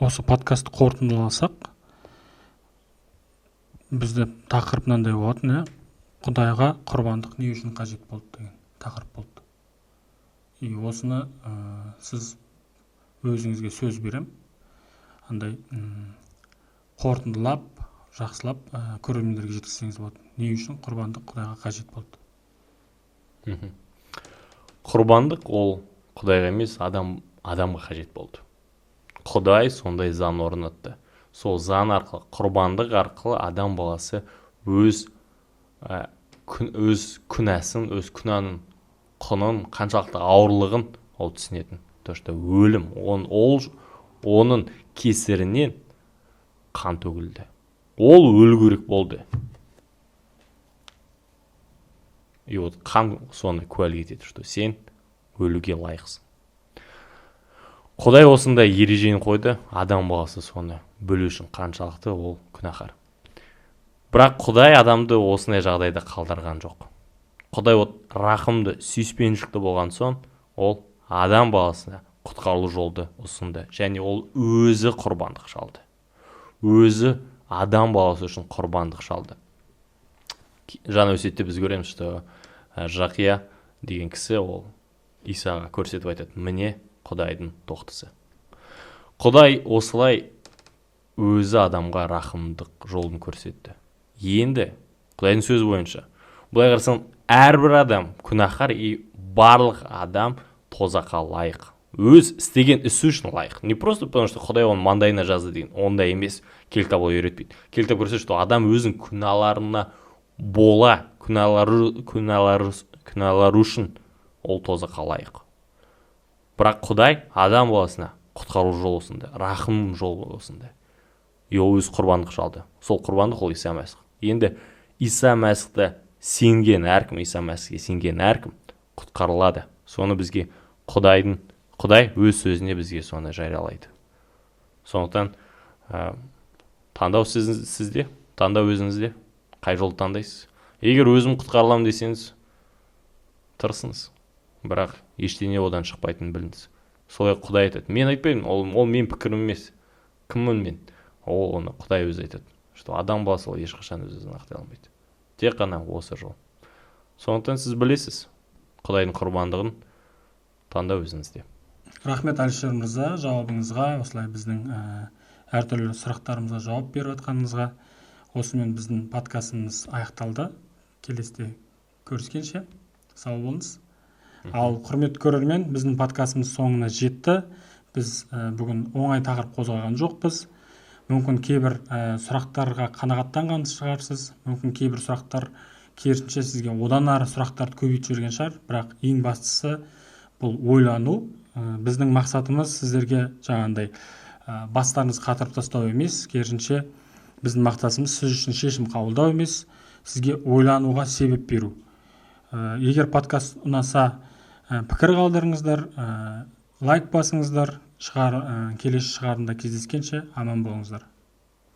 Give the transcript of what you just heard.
осы подкастты қорытындыласақ, бізде тақырып мынандай болатын, Құдайға құрбандық не үшін қажет болды деген тақырып болды. И осыны сіз өзіңізге сөз берем. Андай қорытындылап, жақсылап көрермендерге жеткізсеңіз болады. Не үшін құрбандық Құдайға қажет болды? Құрбандық ол Құдайға емес, адамға қажет болды. Құдай сондай заң орнатты. Сол заң арқылы, құрбандық арқылы адам баласы өз күнәсін, өз күнәнің құнын, қаншалықты ауырлығын ол түсінетін. То, что өлім, оның кесірінен қан төгілді. Ол өлу керек болды. И вот қан соны куәлік етеді, что сен өлуге лайықсың. Құдай осындай ережені қойды, адам баласы соны бөлу үшін қаншалықты ол күнәһар. Бірақ Құдай адамды осындай жағдайда қалдырған жоқ. Құдай рақымды, сүйіспеншілікті болған соң, ол адам баласына құтқару жолды ұсынды. Және ол өзі құрбандық шалды. Өзі адам баласы үшін құрбандық шалды. Жаңа өсиетте біз көреміз, что Жақия деген кісі ол Исаға көрсетіп айтады, міне Құдайдың тоқтысы. Құдай осылай өзі адамға рақымдық жолын көрсетті. Енді Құдайдың сөзі бойынша, бұлай қарасаң, әрбір адам күнәһар, и барлық адам тозаққа лайық. Өз істеген ісі үшін лайық. Не просто потому, что Құдай оның маңдайына жазды деген, ондай емес. Кітап ол үйретпейді. Кітап көрсетеді, что адам өзінің күнәларына бола, күнәлары үшін ол тозаққа лайық. Бірақ Құдай адам баласына құтқару жол осында, рахым жол осында. И ол өз құрбандық шалды. Сол құрбандық ол Иса Мәсіх. Енді Иса Мәсіхті сенген әркім, Иса Мәсіхке сенген әркім құтқарылады. Соны бізге Құдай өз сөзіне бізге соны жариялайды. Сондықтан таңдау сізде, таңдау өзіңізде. Қай жолды таңдайсыз? Егер өзім құтқарыламын десеңіз, тырысыңыз. Бірақ ештеңе одан шықпайтынын біліңіз. Солай Құдай айтады. Мен айтпаймын, ол мен пікірім емес. Кіммін мен? Оны Құдай өзі айтады. Что адам баласы ол ешқашан өзін ақтай алмайды. Тек қана осы жол. Сондықтан сіз білесіз, Құдайдың құрбандығын таңдау өзіңізде. Рахмет Әлішер мырза, жауабыңызға, осылай біздің әртүрлі сұрақтарымызға жауап беріп жатқаныңызға. Осымен біздің подкастымыз аяқталды. Келесіде көріскенше сау болыңыз. Ал құрметті көрермен, біздің подкастымыз соңына жетті. Біз бүгін оңай тақырып қозғаған жоқпыз. Мүмкін кейбір сұрақтарға қанағаттанған шығарсыз. Мүмкін кейбір сұрақтар керісінше сізге одан ары сұрақтарды көбейтіп жіберген шығар. Бірақ ең бастысы бұл ойлану. Біздің мақсатымыз сіздерге жаңағындай бастарыңыз қатырып тастау емес, керісінше біздің мақсатымыз сіз үшін шешім қабылдау емес, сізге ойлануға себеп беру. Егер подкаст ұнаса, пікір қалдырыңыздар, лайк басыңыздар, келесі шығарында кездескенше аман болыңыздар.